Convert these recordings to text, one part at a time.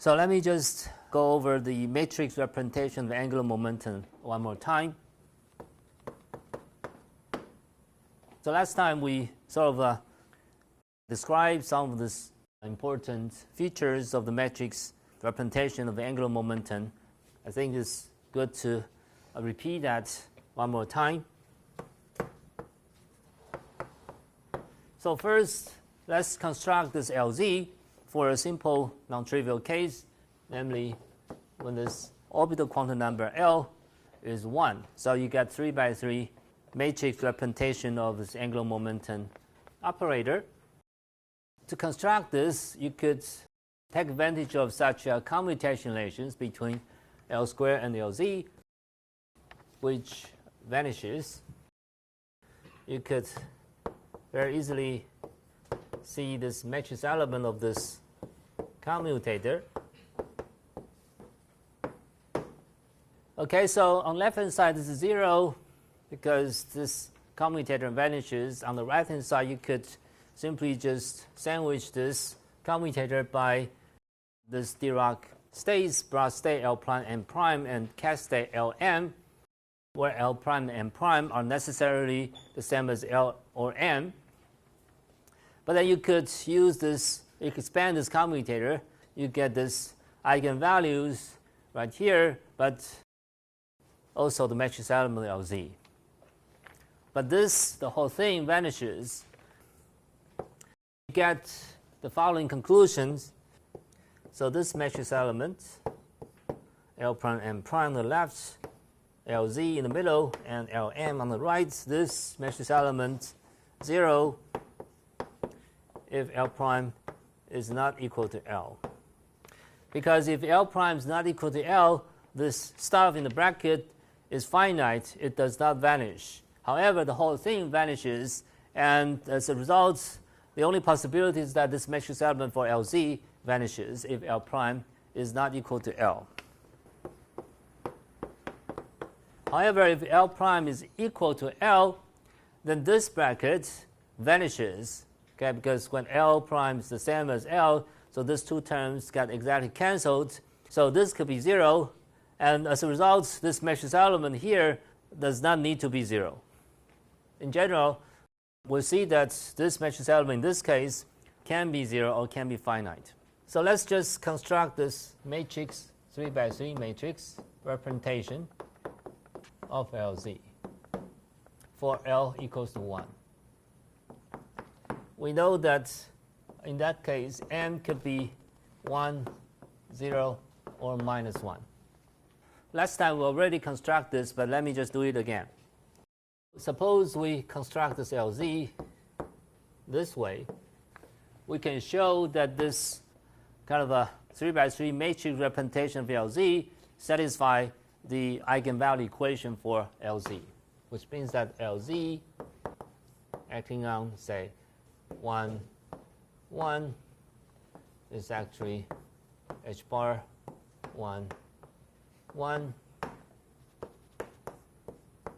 So let me just go over the matrix representation of angular momentum one more time. So last time we sort of described some of the important features of the matrix representation of the angular momentum. I think it's good to repeat that one more time. So first, let's construct this LZ for a simple non-trivial case, namely when this orbital quantum number L is 1. So you get 3 by 3 matrix representation of this angular momentum operator. To construct this, you could take advantage of such commutation relations between L squared and LZ, which vanishes. You could very easily see this matrix element of this commutator. Okay, so on the left hand side this is 0 because this commutator vanishes. On the right hand side you could simply just sandwich this commutator by this Dirac states, broad state L prime and prime, and cat state Lm, where L prime and prime are necessarily the same as L or M. But then you could use this, you could expand this commutator, you get this eigenvalues right here, but also the matrix element LZ. But this, the whole thing vanishes. You get the following conclusions. So this matrix element, L prime and prime on the left, LZ in the middle, and Lm on the right, this matrix element 0 if L prime is not equal to L. Because if L prime is not equal to L, this stuff in the bracket is finite, it does not vanish. However, the whole thing vanishes, and as a result, the only possibility is that this matrix element for LZ vanishes if L prime is not equal to L. However, if L prime is equal to L, then this bracket vanishes, okay, because when L prime is the same as L, so these two terms get exactly cancelled. So this could be 0, and as a result, this matrix element here does not need to be 0. In general, we'll see that this matrix element in this case can be 0 or can be finite. So let's just construct this matrix, 3 by 3 matrix representation of LZ for L equals to 1. We know that in that case M could be 1, 0, or minus 1. Last time we already constructed this, but let me just do it again. Suppose we construct this LZ this way. We can show that this kind of a 3 by 3 matrix representation of LZ satisfy the eigenvalue equation for LZ, which means that LZ acting on, say, 1, 1 is actually H bar 1, 1,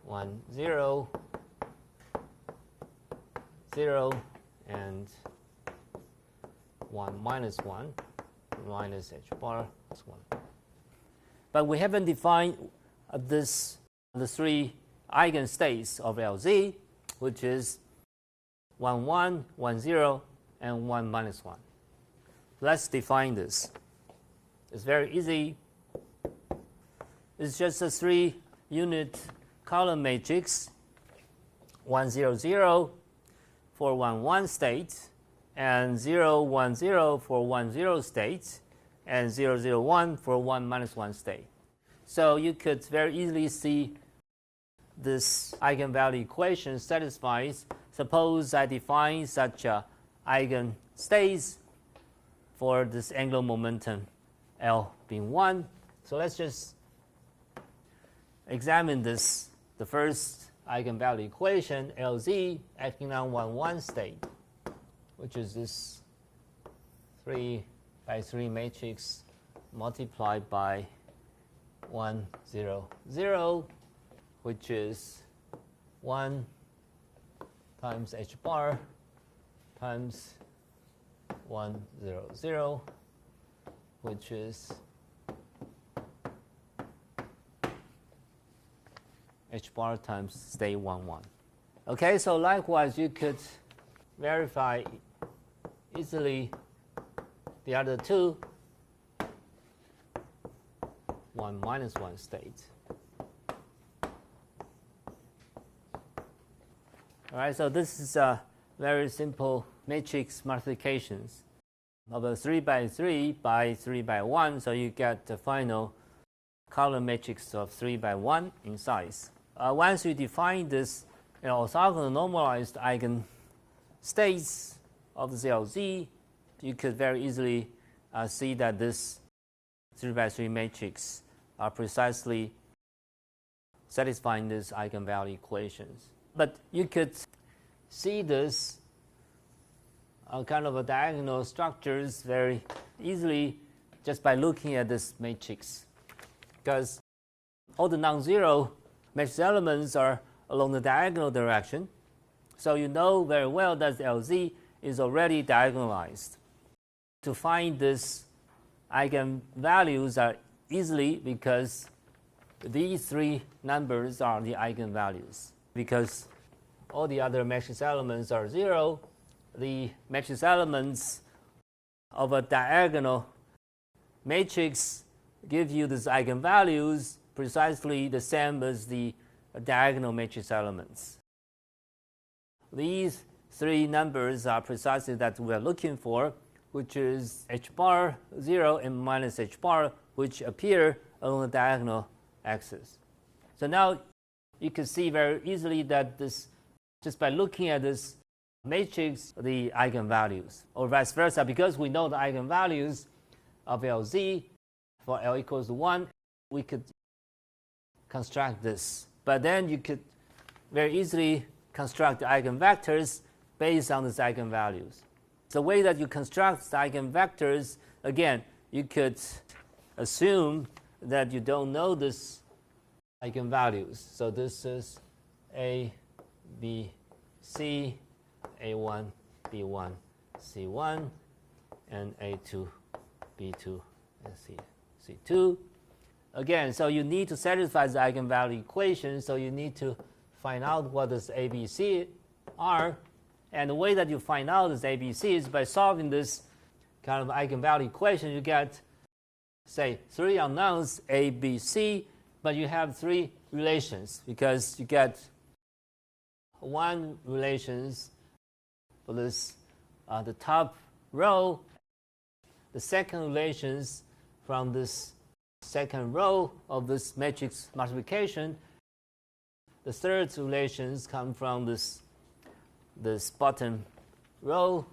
1, 0, 0, and 1 minus 1 minus H bar is 1. But we haven't defined the 3 eigenstates of LZ, which is 1, 1, 1, 0, and 1 minus 1. Let's define this. It's very easy. It's just a 3-unit column matrix, 1, 0, 0 for 1, 1 state, and 0, 1, 0 for 1, 0 state, and 0, 0, 1 for 1 minus 1 state. So you could very easily see this eigenvalue equation satisfies. Suppose I define such eigenstates for this angular momentum L being 1. So let's just examine this. The first eigenvalue equation, LZ, acting on 1, 1 state, which is this 3 by 3 matrix multiplied by 1, 0, 0, which is 1 times H bar times 1, 0, 0 which is h bar times state 1, 1. Okay, so likewise, you could verify easily the other two 1 minus 1 state. All right, so this is a very simple matrix multiplications of a 3 by 3 by 3 by 1. So you get the final column matrix of 3 by 1 in size. Once you define this orthogonal normalized eigenstates of the LZ, you could very easily see that this 3 by 3 matrix are precisely satisfying these eigenvalue equations. But you could see this kind of a diagonal structures very easily just by looking at this matrix, because all the non-zero matrix elements are along the diagonal direction. So you know very well that the LZ is already diagonalized. To find this eigenvalues are easily because these three numbers are the eigenvalues. Because all the other matrix elements are 0, the matrix elements of a diagonal matrix give you these eigenvalues precisely the same as the diagonal matrix elements. These three numbers are precisely that we are looking for, which is h bar 0 and minus h bar, which appear along the diagonal axis. So now you can see very easily that this, just by looking at this matrix, the eigenvalues, or vice versa, because we know the eigenvalues of LZ for L equals to 1, we could construct this. But then you could very easily construct the eigenvectors based on these eigenvalues. The way that you construct the eigenvectors, again, you could assume that you don't know this eigenvalues. So this is A, B, C, A1, B1, C1, and A2, B2, and C2. Again, so you need to satisfy the eigenvalue equation, so you need to find out what this ABC are. And the way that you find out this ABC is by solving this kind of eigenvalue equation. You get, say, three unknowns, A, B, C, but you have three relations because you get one relations for this the top row, the second relations from this second row of this matrix multiplication, the third relations come from this bottom row.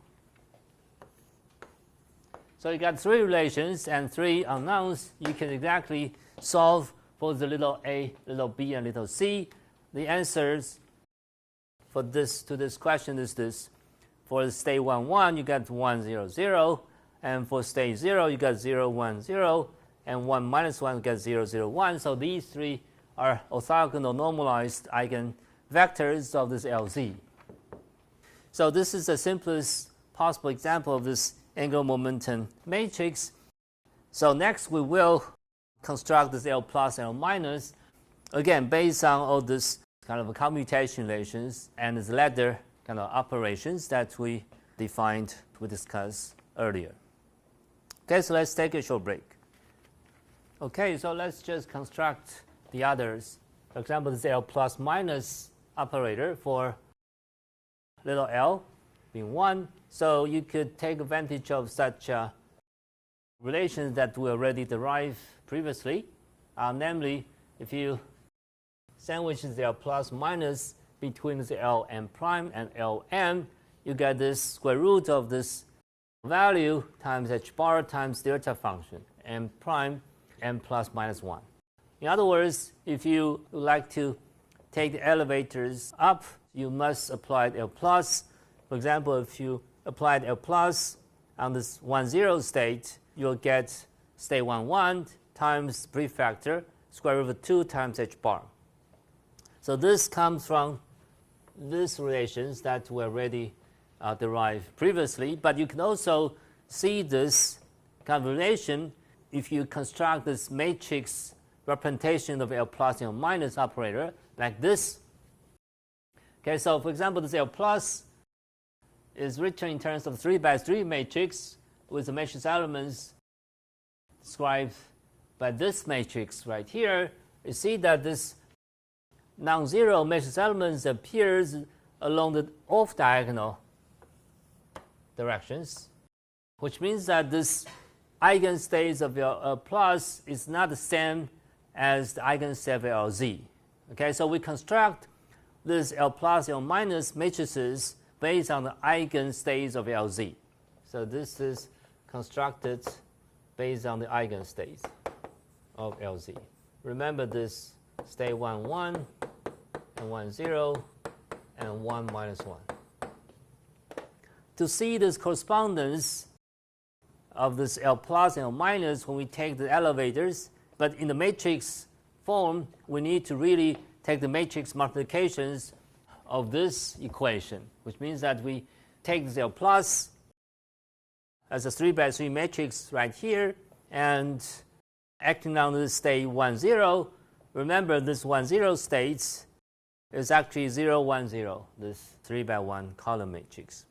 So you got three relations and three unknowns. You can exactly solve for the little a, little b, and little c. The answers for this to this question is this. For state 1, 1, you got 1, 0, 0. And for state 0, you got 0, 1, 0. And 1 minus 1, you got 0, 0, 1. So these three are orthogonal normalized eigenvectors of this LZ. So this is the simplest possible example of this angular momentum matrix. So next we will construct this L plus and L minus, again based on all this kind of commutation relations and this ladder kind of operations that we defined, we discussed earlier. Okay, so let's take a short break. Okay, so let's just construct the others. For example, this L plus minus operator for little l being 1. So you could take advantage of such relations that we already derived previously. Namely, if you sandwich the L plus minus between the Lm prime and Lm, you get this square root of this value times h bar times delta function, m prime, m plus minus 1. In other words, if you would like to take the elevators up, you must apply L plus. For example, if you applied L plus on this 1, 0 state, you'll get state 1, 1 times prefactor square root of 2 times h bar. So this comes from these relations that were already derived previously, but you can also see this kind of relation if you construct this matrix representation of L plus L minus operator like this. Okay, so for example, this L plus is written in terms of 3 by 3 matrix with the matrix elements described by this matrix right here. You see that this non-zero matrix elements appears along the off-diagonal directions, which means that this eigenstates of L plus is not the same as the eigenstate of Lz. Okay, so we construct this L plus L minus matrices based on the eigenstates of Lz. So this is constructed based on the eigenstates of Lz. Remember this state 1, 1, and 1, 0, and 1 minus 1. To see this correspondence of this L plus and L minus when we take the elevators, but in the matrix form, we need to really take the matrix multiplications of this equation, which means that we take this L plus as a 3 by 3 matrix right here, and acting on this state 1, 0. Remember, this 1, 0 states is actually 0, 1, 0, this 3 by 1 column matrix.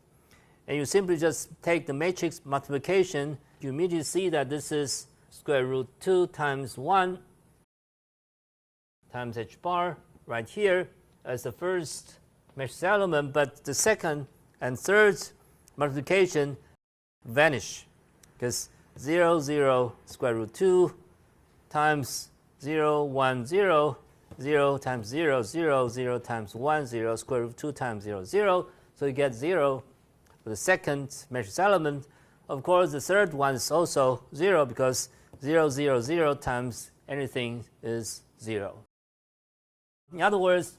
And you simply just take the matrix multiplication, you immediately see that this is square root 2 times 1 times h bar right here as the first matrix element, but the second and third multiplication vanish because 0, 0 square root 2 times 0, 1, 0, 0 times 0, 0, 0 times 1, 0, square root 2 times 0, 0. So you get 0 for the second matrix element. Of course, the third one is also 0 because 0, 0, 0 times anything is 0. In other words,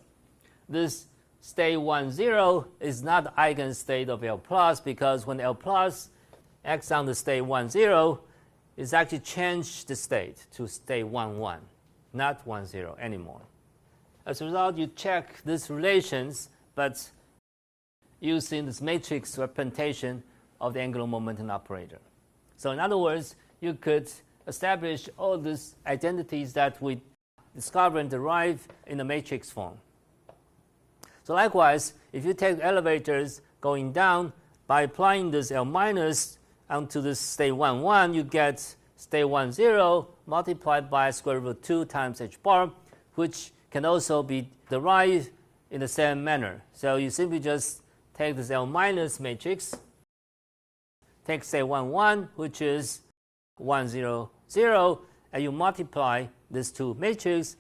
this state 1, 0 is not the eigenstate of L plus because when L plus acts on the state 1, 0, it's actually changed the state to state 1, 1, not 1, 0 anymore. As a result, you check these relations, but using this matrix representation of the angular momentum operator. So in other words, you could establish all these identities that we discover and derive in the matrix form. So likewise, if you take elevators going down by applying this L minus onto this state 1, 1, you get state 1, 0 multiplied by square root 2 times h bar, which can also be derived in the same manner. So you simply just take this L minus matrix, take state 1, 1, which is 1, 0, 0, and you multiply these two matrices.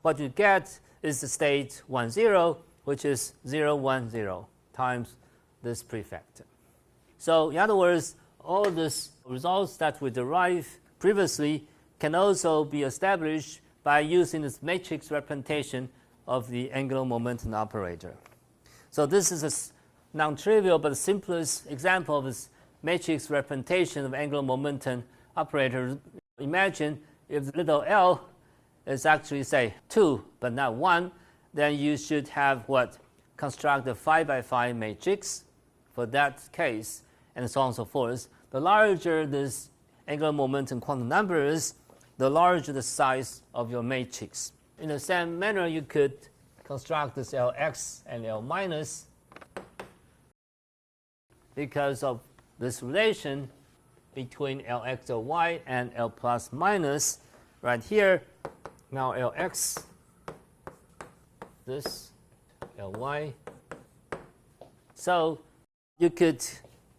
What you get is the state 1, 0, which is 0, 1, 0 times this prefect. So in other words, all these results that we derived previously can also be established by using this matrix representation of the angular momentum operator. So this is a non-trivial but simplest example of this matrix representation of angular momentum operator. Imagine if the little l is actually, say, 2 but not 1, then you should have what? Construct a 5 by 5 matrix for that case, and so on and so forth. The larger this angular momentum quantum number is, the larger the size of your matrix. In the same manner, you could construct this Lx and L minus because of this relation between Lx, Ly, and L plus minus right here. Now Lx, this, Ly. So you could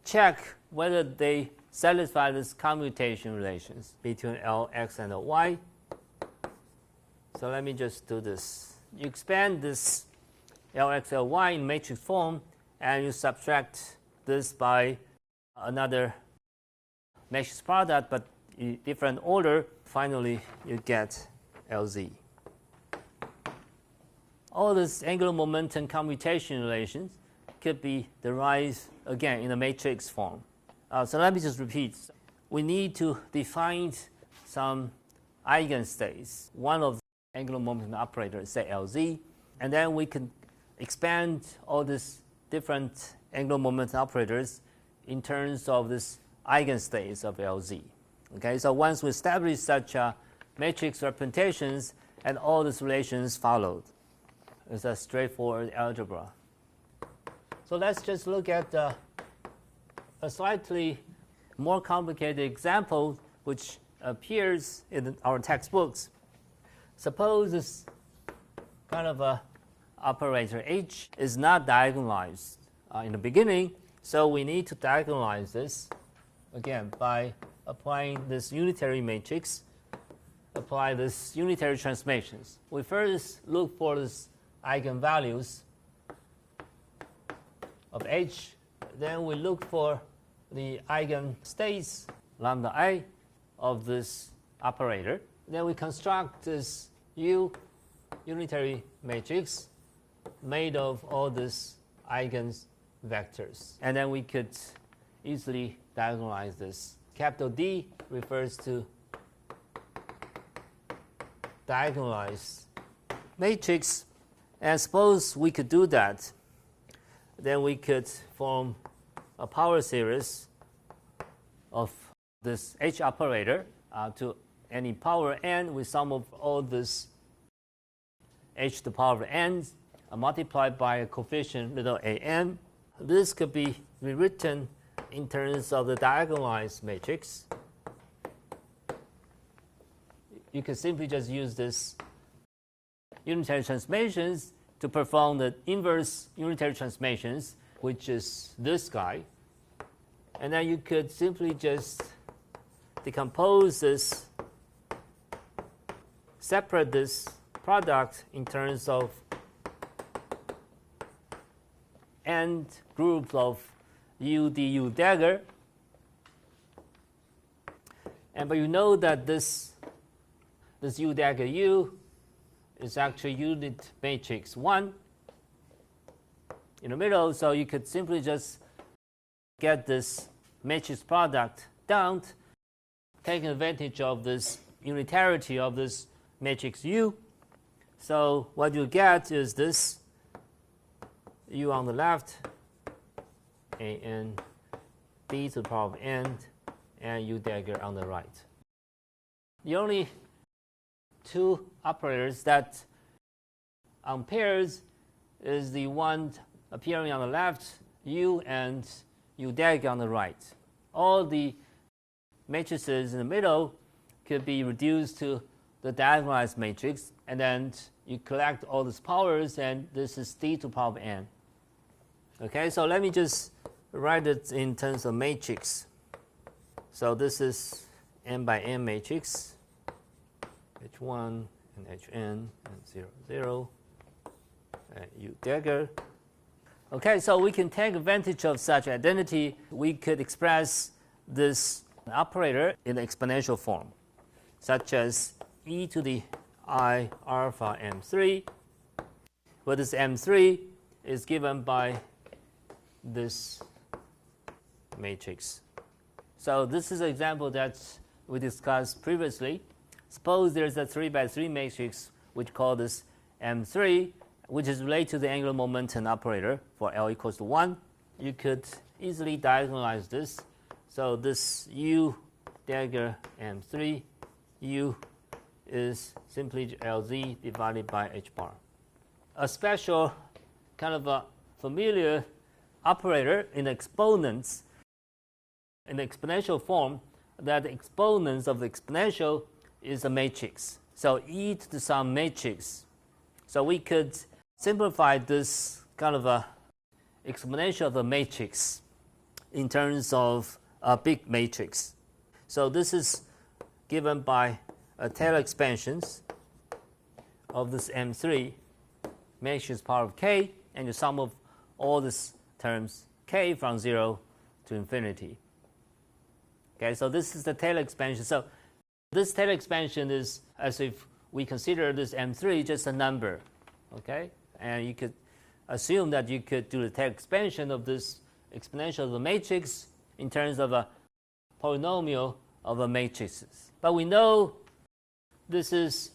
check whether they satisfy this commutation relations between Lx and Y. So let me just do this. You expand this Lx, Ly in matrix form, and you subtract this by another matrix product, but in different order. Finally, you get Lz. All these angular momentum commutation relations could be derived again in a matrix form. So let me just repeat. We need to define some eigenstates. One of the angular momentum operators, say Lz, and then we can expand all these different angular momentum operators in terms of this eigenstates of Lz. Okay, so once we establish such matrix representations, and all these relations followed. It's a straightforward algebra. So let's just look at a slightly more complicated example which appears in our textbooks. Suppose this kind of a operator H is not diagonalized in the beginning, so we need to diagonalize this again by applying this unitary matrix, apply this unitary transformations. We first look for this eigenvalues of H, then we look for the eigenstates lambda I of this operator. Then we construct this U unitary matrix made of all these eigenvectors. And then we could easily diagonalize this. Capital D refers to diagonalized matrix. And suppose we could do that, then we could form a power series of this H operator to any power n with sum of all this H to the power of n multiplied by a coefficient little a n. This could be rewritten in terms of the diagonalized matrix. You can simply just use this unitary transformations to perform the inverse unitary transformations, which is this guy. And then you could simply just decompose this, separate this product in terms of n groups of u du dagger. But you know that this u dagger u is actually unit matrix 1 in the middle, so you could simply just get this matrix product down, taking advantage of this unitarity of this matrix U. So what you get is this U on the left, and D to the power of n, and U dagger on the right. The only two operators that on pairs is the one appearing on the left, U and U dagger on the right. All the matrices in the middle could be reduced to the diagonalized matrix, and then you collect all these powers, and this is D to the power of n. Okay, so let me just write it in terms of matrix. So this is n by n matrix, H1 and Hn and 0, 0, and U dagger. Okay, so we can take advantage of such identity. We could express this operator in the exponential form, such as e to the I alpha m3, where this m3 is given by this matrix. So this is an example that we discussed previously. Suppose there's a 3 by 3 matrix which call this m3, which is related to the angular momentum operator for L equals to 1. You could easily diagonalize this. So this U dagger m3, U is simply Lz divided by h bar. A special kind of a familiar operator in the exponents, in the exponential form, that the exponents of the exponential is a matrix. So e to the some matrix. So we could simplify this kind of a exponential of a matrix in terms of a big matrix. So this is given by a Taylor expansions of this M3 matrix power of k, and the sum of all these terms k from 0 to infinity. Okay, so this is the Taylor expansion. So this Taylor expansion is as if we consider this M3 just a number. Okay, and you could assume that you could do the Taylor expansion of this exponential of the matrix in terms of a polynomial of the matrices. But we know this is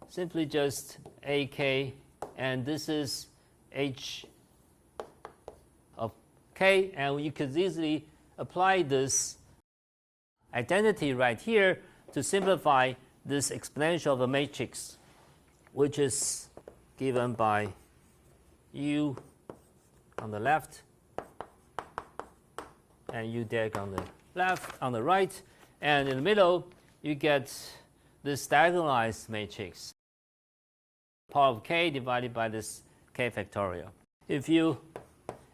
simply just AK, and this is H of K, and you could easily apply this identity right here to simplify this exponential of a matrix, which is given by U on the left and U deg on the right, and in the middle you get this diagonalized matrix, power of k divided by this k factorial. If you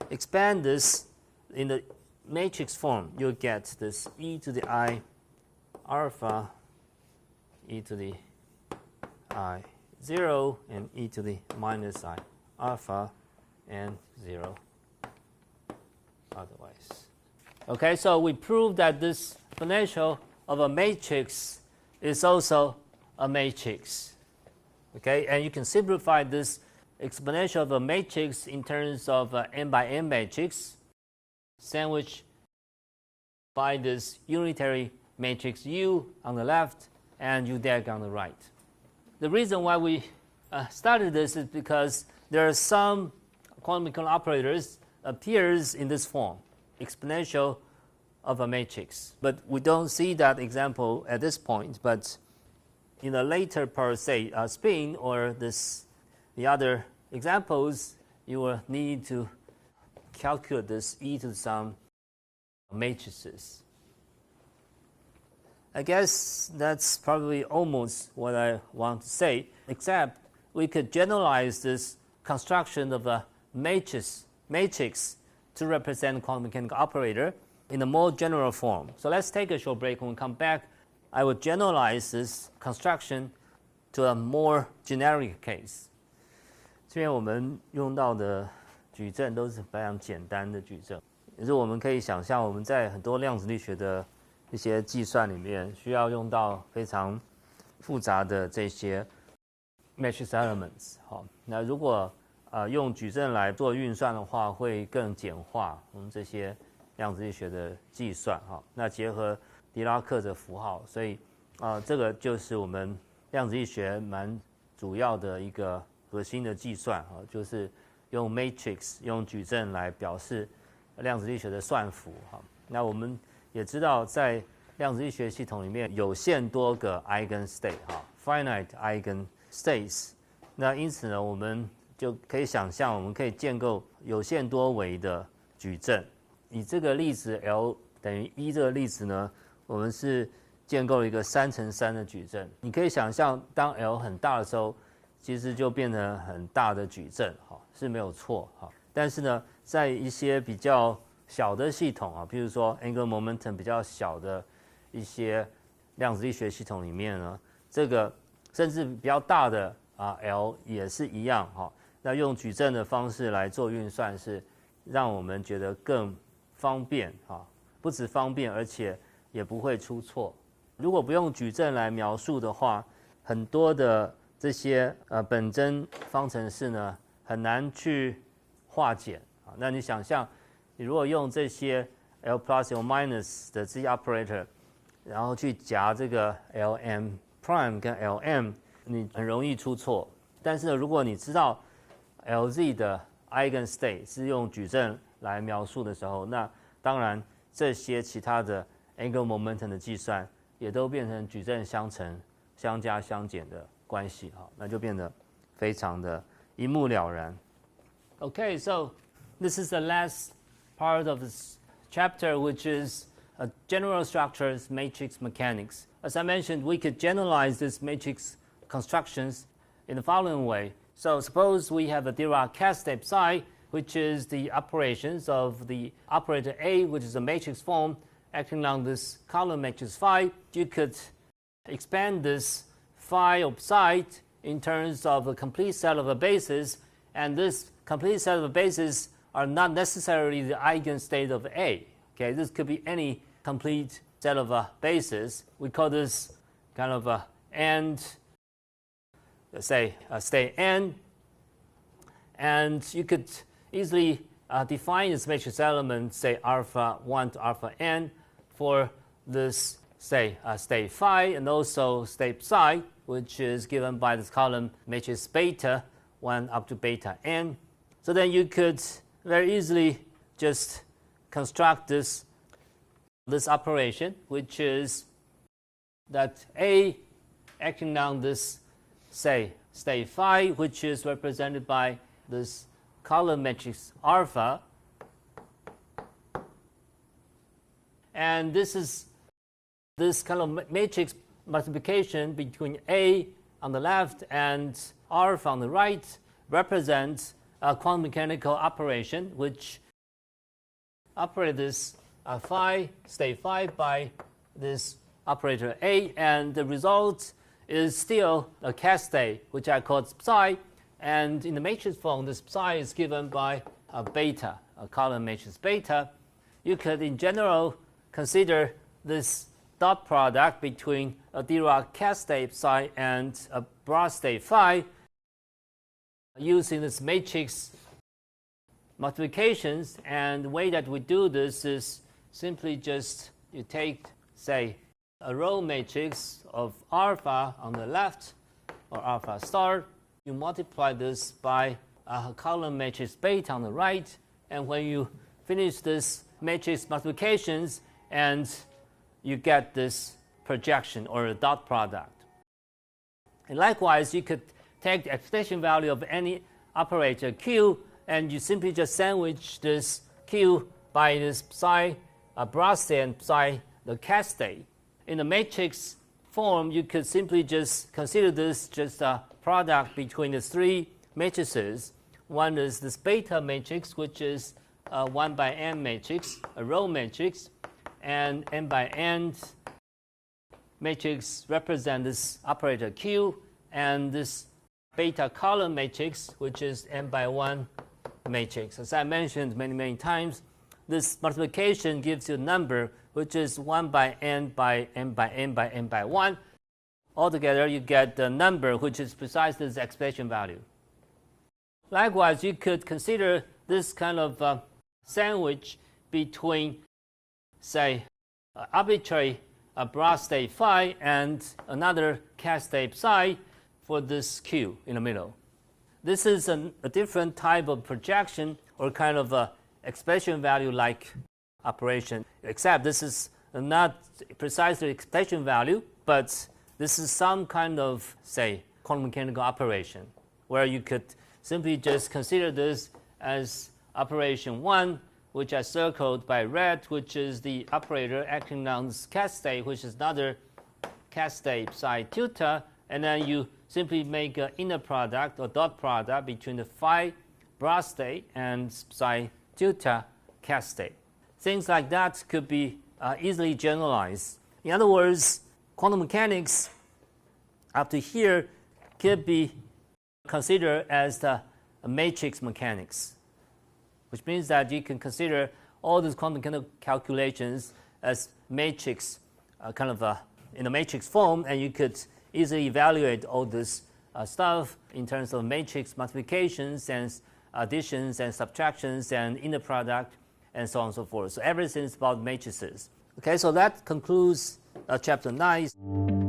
expand this in the matrix form, you'll get this e to the I alpha, e to the I 0, and e to the minus I alpha, and 0 otherwise. Okay, so we proved that this exponential of a matrix is also a matrix. Okay, and you can simplify this exponential of a matrix in terms of n by n matrix, sandwiched by this unitary matrix U on the left and U deg on the right. The reason why we started this is because there are some quantum mechanical operators appears in this form, exponential of a matrix. But we don't see that example at this point. But in a later part, say spin or the other examples, you will need to calculate this e to some matrices. I guess that's probably almost what I want to say, except we could generalize this construction of a matrix to represent quantum mechanical operator in a more general form. So let's take a short break. When we come back, I will generalize this construction to a more generic case. 这边我们用到的矩阵都是非常简单的矩阵，也就是我们可以想象我们在很多量子力学的一些计算里面需要用到非常复杂的这些 matrix elements。好，那如果用矩阵来做运算的话，会更简化我们这些量子力学的计算。好，那结合狄拉克的符号，所以这个就是我们量子力学蛮主要的一个核心的计算啊，就是用 matrix 用矩阵来表示量子力学的算符。好，那我们也知道在量子力学系统里面有限多个 eigenstate 哈 finite eigenstates。那因此呢，我们就可以想象我们可以建构有限多维的矩阵。以这个例子 L 等于1这个例子呢，我们是建构了一个3乘3的矩阵。你可以想象当 L 很大的时候，其实就变成很大的矩阵，是没有错。但是呢，在一些比较小的系统啊，比如说 angular momentum 比较小的一些量子力学系统里面呢，这个甚至比较大的L 也是一样。那用矩阵的方式来做运算是让我们觉得更方便，不止方便，而且也不会出错。如果不用矩阵来描述的话，很多的这些本征方程式呢，很难去化简。那你想象，你如果用这些 L plus L minus 的这些 operator， 然后去夹这个 Lm prime 跟 Lm， 你很容易出错。但是呢，如果你知道 Lz 的 eigenstate 是用矩阵来描述的时候，那当然这些其他的 angular momentum 的计算也都变成矩阵相乘、相加、相减的关系，那就变得非常的一目了然。Okay, so this is the last part of this chapter, which is general structures matrix mechanics. As I mentioned, we could generalize this matrix constructions in the following way. So suppose we have a Dirac-Kasdeb psi, which is the operations of the operator A, which is a matrix form acting along this column matrix phi. You could expand this phi of psi in terms of a complete set of a bases, and this complete set of bases are not necessarily the eigenstate of A. Okay, this could be any complete set of bases. We call this kind of a and, let's say state n, and you could easily define this matrix element, say alpha 1 to alpha n, for this say state phi, and also state psi, which is given by this column matrix beta 1 up to beta n. So then you could very easily just construct this this operation, which is that A acting on this, say, state phi, which is represented by this column matrix alpha. And this is this kind of matrix multiplication between A on the left and alpha on the right represents a quantum mechanical operation which operates this phi, state phi, by this operator A, and the result is still a cascade, which I call psi, and in the matrix form, this psi is given by a beta, a column matrix beta. You could, in general, consider this dot product between a Dirac cascade psi and a broad state phi using this matrix multiplications, and the way that we do this is simply just you take, say, a row matrix of alpha on the left, or alpha star, you multiply this by a column matrix beta on the right, and when you finish this matrix multiplications, and you get this projection or a dot product. And likewise, you could take the expectation value of any operator Q, and you simply just sandwich this Q by this psi broad state and psi the cascade. In the matrix form, you could simply just consider this just a product between the three matrices. One is this beta matrix, which is a 1 by n matrix, a row matrix, and n by n matrix represent this operator Q, and this beta column matrix, which is n by 1 matrix. As I mentioned many times, this multiplication gives you a number which is 1 by n by n by n by n by 1. Altogether, you get the number which is precisely the expectation value. Likewise, you could consider this kind of sandwich between, say, arbitrary broad state phi and another cascade psi for this Q in the middle. This is a different type of projection or kind of a expectation value like operation, except this is not precisely expectation value, but this is some kind of, say, quantum mechanical operation where you could simply just consider this as operation 1, which I circled by red, which is the operator acting on this cascade, which is another cascade psi theta, and then you simply make an inner product or dot product between the phi broad state and psi theta cascade. Things like that could be easily generalized. In other words, quantum mechanics up to here could be considered as the matrix mechanics, which means that you can consider all these quantum mechanical calculations as matrix, kind of in the matrix form, and you could easily evaluate all this stuff in terms of matrix multiplications and additions and subtractions and inner product and so on and so forth. So everything is about matrices. Okay, so that concludes chapter 9.